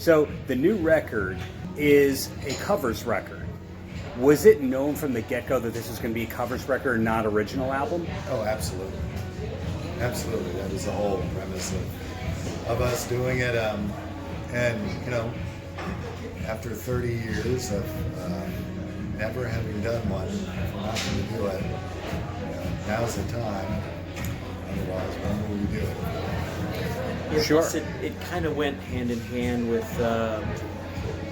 So the new record is a covers record. Was it known from the get-go that this was going to be a covers record and not original album? Oh, absolutely. Absolutely. That was the whole premise of us doing it. And, you know, after 30 years of never having done one, if we're not going to do it, you know, now's the time. Otherwise, when will we do it? Yeah, sure. It kind of went hand in hand with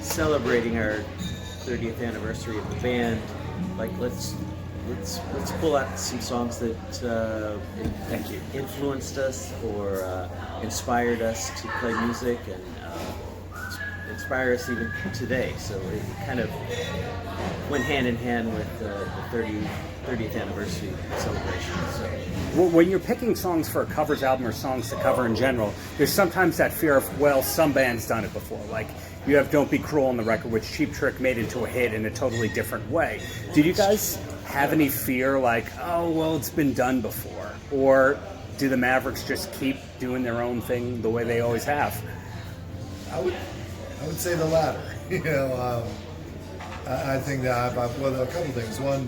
celebrating our 30th anniversary of the band. Like, let's pull out some songs that influenced us or inspired us to play music and inspire us even today. So it kind of went hand in hand with the 30th anniversary celebration. So. Well, when you're picking songs for a covers album or songs to cover in general, there's sometimes that fear of, well, some band's done it before. Like, you have Don't Be Cruel on the record, which Cheap Trick made into a hit in a totally different way. Did you guys have any fear like, oh, well, it's been done before? Or do the Mavericks just keep doing their own thing the way they always have? I would say the latter. You know, I think that well, a couple things. One,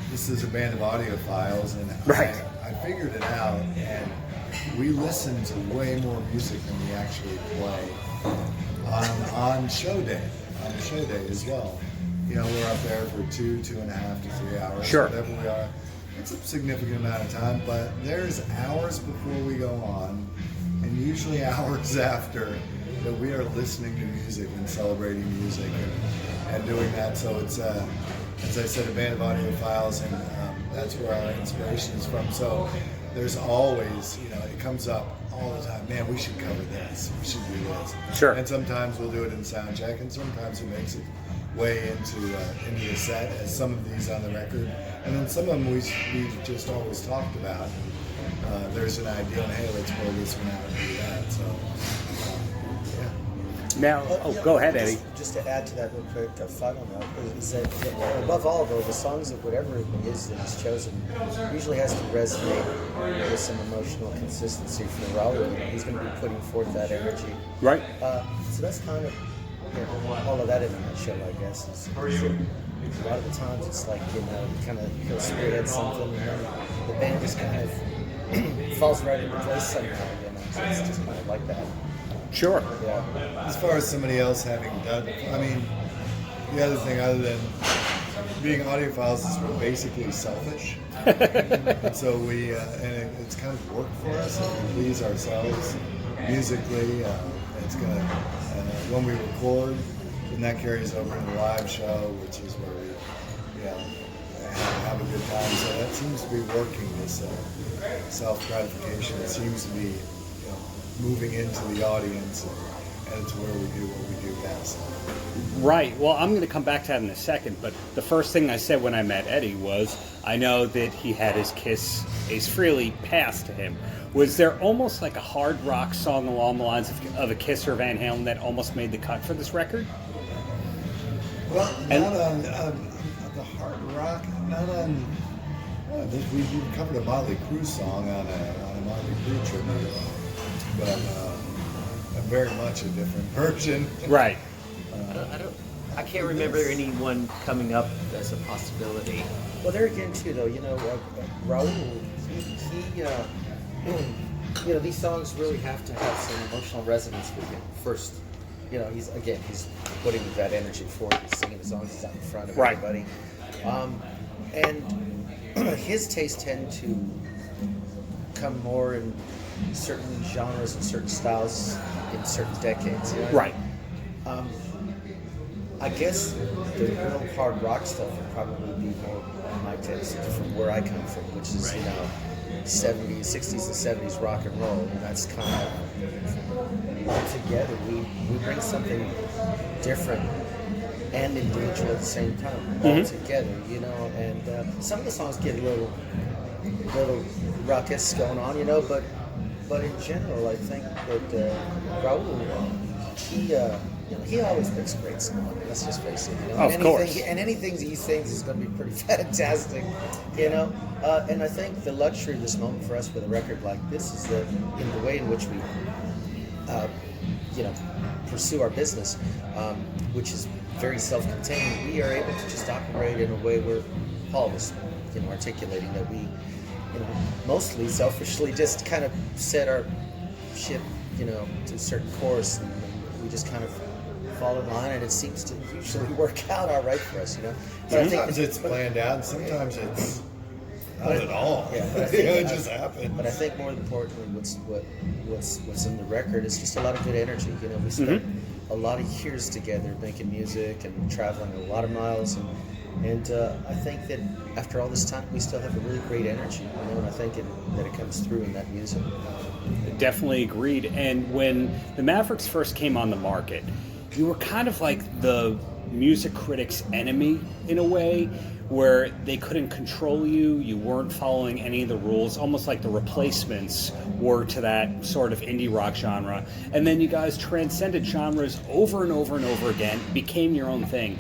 this is a band of audiophiles, and right. I figured it out, and we listen to way more music than we actually play on show day. On show day as well. You know, we're up there for 2.5 to 3 hours, sure. Whatever we are. It's a significant amount of time, but there's hours before we go on, and usually hours after, that we are listening to music and celebrating music and doing that. So it's, as I said, a band of audiophiles, and that's where our inspiration is from. So there's always, you know, it comes up all the time. Man, we should cover this. We should do this. Sure. And sometimes we'll do it in sound check, and sometimes it makes it way into the set, as some of these on the record. And then some of them we've just always talked about. There's an idea, and hey, let's pull this one out and do that. So. Now, go ahead, Eddie. Just to add to that real quick, final note, is that above all, though, the songs of whatever it is that he's chosen usually has to resonate with some emotional consistency from Raul. He's going to be putting forth that energy. Right. So that's kind of all of that in a nutshell, I guess. A lot of the times it's like, you know, he'll spearhead something, and then the band just kind of falls right into place somehow, you know. So it's just kind of like that. Sure. Yeah. As far as somebody else having done it, I mean, the other thing, other than being audiophiles, is we're basically selfish. And so and it's kind of work for us. We please ourselves musically. It's gonna when we record, and that carries over in the live show, which is where we have a good time. So that seems to be working. This self-gratification. It seems to be moving into the audience, and it's where we do what we do best. Right. Well, I'm going to come back to that in a second, but the first thing I said when I met Eddie was, I know that he had his Kiss Ace Frehley passed to him. Was there almost like a hard rock song along the lines of a Kiss or Van Halen that almost made the cut for this record? Well, not on the hard rock, not on... we covered a Motley Crue song on a Motley Crue tribute. But very much a different version. Right. I can't remember anyone coming up as a possibility. Well, there again, too, though, you know, Raul, he you know, these songs really have to have some emotional resonance with him first. You know, he's putting that energy forward. He's singing the songs. He's out in front of everybody. And his tastes tend to come more in certain genres and certain styles in certain decades. You know? Right. I guess the real hard rock stuff would probably be more my taste from where I come from, which is, you know, 70s, 60s and 70s rock and roll. And that's kind of all together. We bring something different and individual at the same time, all together, you know. And some of the songs get a little ruckus going on, you know, but in general, I think that Raul, he always makes great songs. Let's just face it. You know? Of course. And anything he sings is going to be pretty fantastic, you know. And I think the luxury of this moment for us with a record like this is that in the way in which we, pursue our business, which is very self-contained, we are able to just operate in a way where Paul was, articulating that we, mostly selfishly just kind of set our ship, to a certain course, and we just kind of fall in line, and it seems to usually work out all right for us, But sometimes it's planned out, and sometimes it's not at all. Yeah, but I think, it just happened. But I think more importantly, what's in the record is just a lot of good energy. We spent a lot of years together making music and traveling a lot of miles, and I think that after all this time, we still have a really great energy. And I think that it comes through in that music. Definitely agreed. And when the Mavericks first came on the market, you were kind of like the music critics' enemy in a way, where they couldn't control you. You weren't following any of the rules, almost like the Replacements were to that sort of indie rock genre. And then you guys transcended genres over and over and over again, became your own thing.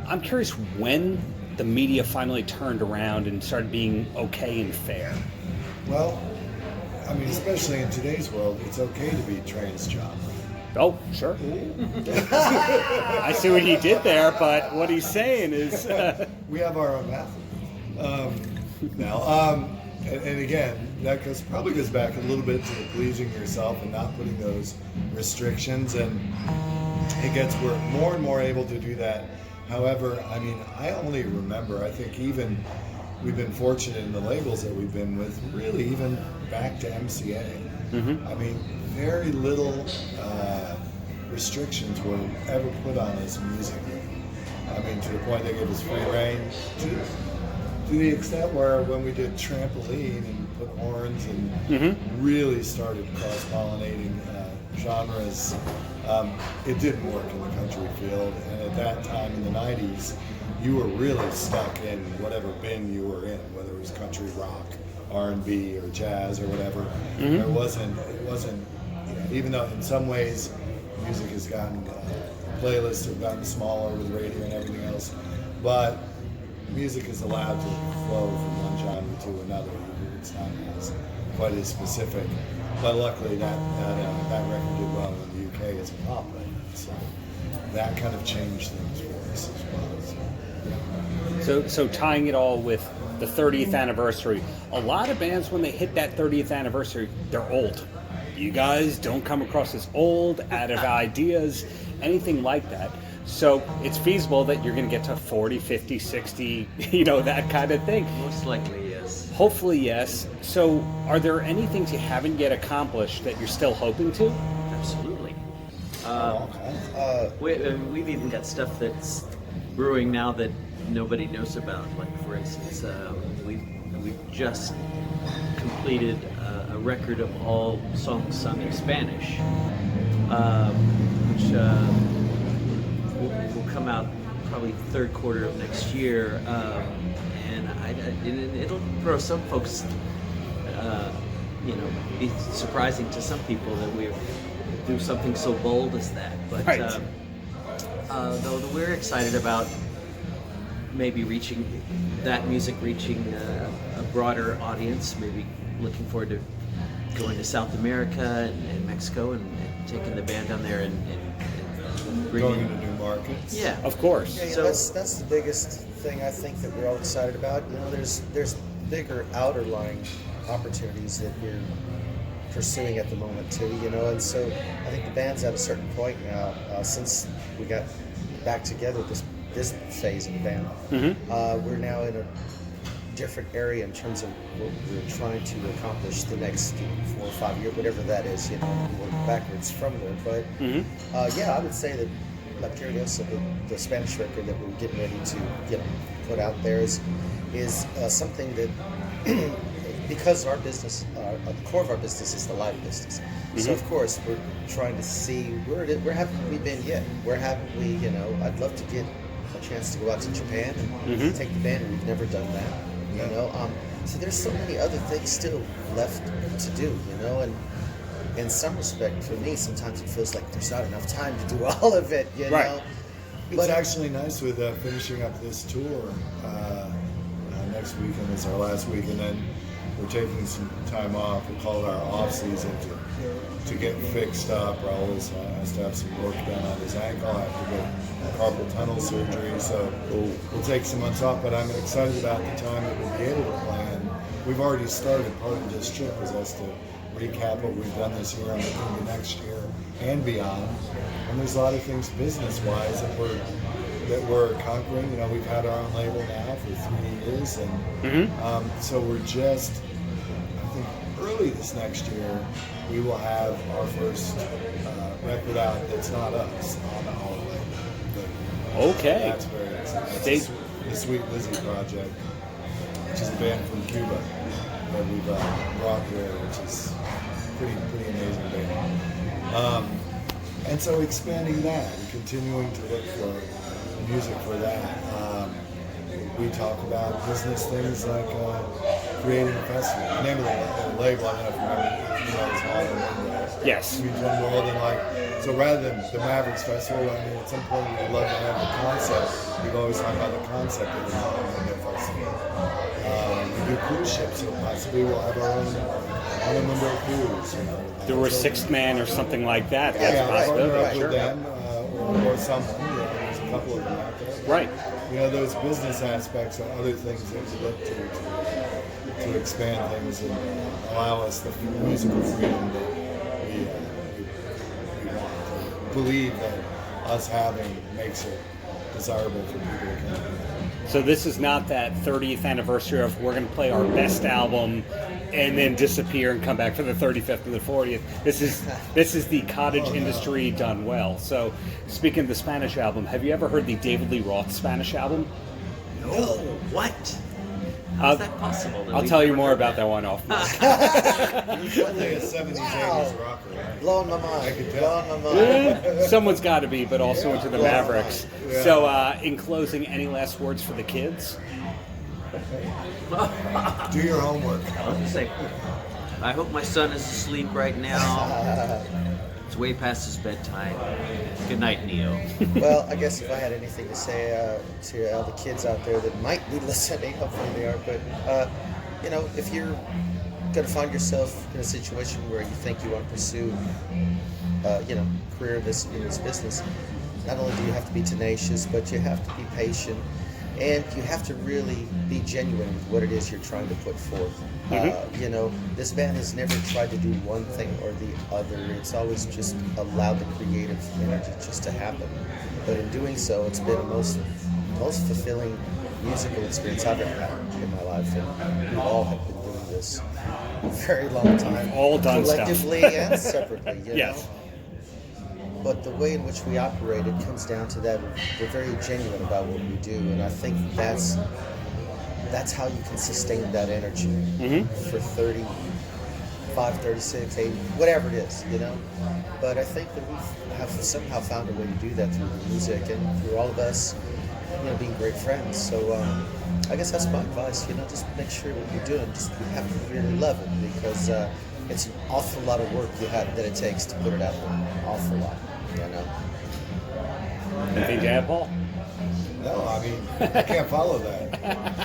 I'm curious when the media finally turned around and started being okay and fair. Well, I mean, especially in today's world, it's okay to be transgenre. Oh, sure. I see what he did there, but what he's saying is... we have our own math now. And again, that probably goes back a little bit to the pleasing yourself and not putting those restrictions. And it gets, we're more and more able to do that. However, I mean, I only remember, I think even we've been fortunate in the labels that we've been with, really even back to MCA. I mean, very little restrictions were ever put on us musically. I mean, to the point they gave us free reign, to the extent where when we did Trampoline and put horns and really started cross-pollinating genres, it didn't work in the country field. And at that time in the 90s, you were really stuck in whatever bin you were in, whether it was country rock, R&B or jazz or whatever. It wasn't, even though in some ways music has gotten, playlists have gotten smaller with radio and everything else, but music is allowed to flow from one genre to another. It's not as quite as specific, but luckily that record did well in the UK as a pop record, so that kind of changed things for us as well. So tying it all with the 30th anniversary, a lot of bands, when they hit that 30th anniversary, they're old. You guys don't come across as old, out of ideas, anything like that. So it's feasible that you're going to get to 40, 50, 60, that kind of thing. Most likely, yes. Hopefully, yes. So are there any things you haven't yet accomplished that you're still hoping to? Absolutely. We've even got stuff that's brewing now that nobody knows about. Like, for instance, we've just completed a record of all songs sung in Spanish, which will come out probably third quarter of next year, and it'll throw some folks, be surprising to some people that we do something so bold as that. But right. Though we're excited about maybe that music reaching a broader audience, maybe looking forward to going to South America and Mexico and taking the band down there and bringing... Going into new markets. Yeah. Of course. Yeah, So- that's the biggest thing I think that we're all excited about. There's bigger outer lying opportunities that we're pursuing at the moment too, and so I think the band's at a certain point now, since we got back together this phase of the band. We're now in a different area in terms of what we're trying to accomplish the next 4 or 5 years, whatever that is, work backwards from there. But I would say that La Curiosa, the Spanish record that we're getting ready to put out there is something that because our business, the core of our business is the live business. So of course we're trying to see where haven't we been yet? Where haven't we? I'd love to get a chance to go out to Japan and take the band, and we've never done that. So there's so many other things still left to do. And in some respect, for me, sometimes it feels like there's not enough time to do all of it. Right. It's actually nice with finishing up this tour. Next weekend is our last week, and then we're taking some time off. We call it our off season to get fixed up. Raul has to have some work done on his ankle. I have to get carpal tunnel surgery, so we'll take some months off. But I'm excited about the time that we'll be able to plan. We've already started. Part of this trip was us to recap what we've done this year and into next year and beyond. And there's a lot of things business-wise that we're conquering. You know, we've had our own label now for 3 years, and so we're just, I think, early this next year, we will have our first record out that's not us on our label. Okay. That's very exciting. The Sweet Lizzie Project, which is a band from Cuba that we've brought here, which is pretty amazing band. And so expanding that and continuing to look for music for that. We talk about business things like creating a festival. The name of the label, I don't know if you remember, it's Modern. Yes. We've done more than so rather than the Mavericks Festival, I mean, at some point we'd love to have the concept. We've always talked about the concept of the Modern Festival. We do cruise ships, so possibly we'll have our own on-a-window cruise. You know. There were Sixth Man or something like that. Yeah, Possible. partner up Sure. with them or someone. You know, there's a couple of them out there. Right. You know, those business aspects are other things that we look to expand things and allow us the musical freedom that we want. Believe that us having makes it desirable for people to come in. So this is not that 30th anniversary of we're going to play our best album and then disappear and come back for the 35th and the 40th. This is the cottage industry done well. So speaking of the Spanish album, have you ever heard the David Lee Roth Spanish album? No. What? How's that possible? I'll tell you more about that one off. You're like a 70s, 80s rocker, right? Blowing my mind. I could tell. Blowing my mind. Someone's got to be, but also into the Yeah. Mavericks. Yeah. So in closing, any last words for the kids? Do your homework. I was gonna say, I hope my son is asleep right now. It's way past his bedtime. Good night, Neo. Well, I guess if I had anything to say to all the kids out there that might be listening, hopefully they are, but you know, if you're going to find yourself in a situation where you think you want to pursue, you know, career in this business, not only do you have to be tenacious, but you have to be patient, and you have to really be genuine with what it is you're trying to put forth. You know, this band has never tried to do one thing or the other. It's always just allowed the creative energy just to happen. But in doing so, it's been the most fulfilling musical experience I've ever had in my life. And we all have been doing this a very long time. All done stuff. collectively and separately, you Yes. know. But the way in which we operate, it comes down to that we're very genuine about what we do, and I think that's how you can sustain that energy for 35, 36, 80, whatever it is, you know. But I think that we have somehow found a way to do that through the music and through all of us, you know, being great friends. So I guess that's my advice, you know, just make sure what you're doing, just you have to really love it, because it's an awful lot of work that it takes to put it out there, an awful lot, you know. Anything to add, Paul? No, I mean, I can't follow that.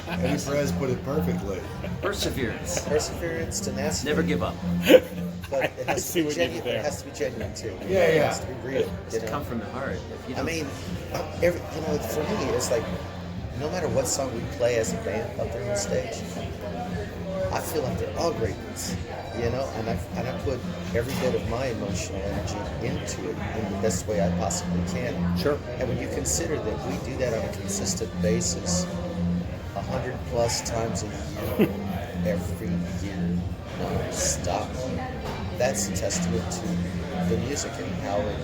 Eddie Perez put it perfectly. Perseverance. Perseverance, tenacity. Never give up. But it I has see to be what you did genuine. there. It has to be genuine too. Yeah, It yeah. has to be real. It's You to know? come from the heart. If you I don't- mean, you know, for me, it's like no matter what song we play as a band up there on stage, I feel like they're all great ones, you know, and I put every bit of my emotional energy into it in the best way I possibly can. Sure. And when you consider that we do that on a consistent basis, 100+ times a year, every year, non-stop, that's a testament to the music and how it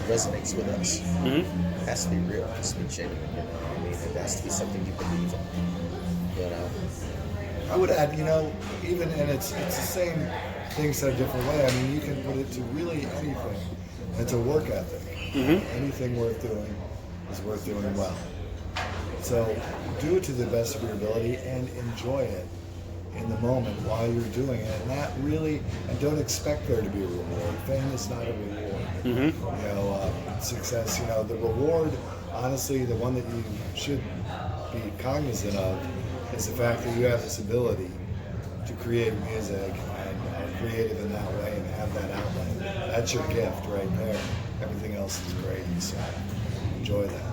resonates with us. It has to be real, it has to be genuine, you know. I mean, it has to be something you believe in, you know. I would add, you know, even, and it's the same thing said a different way. I mean, you can put it to really anything. It's a work ethic. Anything worth doing is worth doing well. So do it to the best of your ability and enjoy it in the moment while you're doing it. And that really, and don't expect there to be a reward. Fame is not a reward. You know, success, you know, the reward, honestly, the one that you should be cognizant of is the fact that you have this ability to create music and are creative in that way and have that outlet. That's your gift right there. Everything else is gravy, so enjoy that.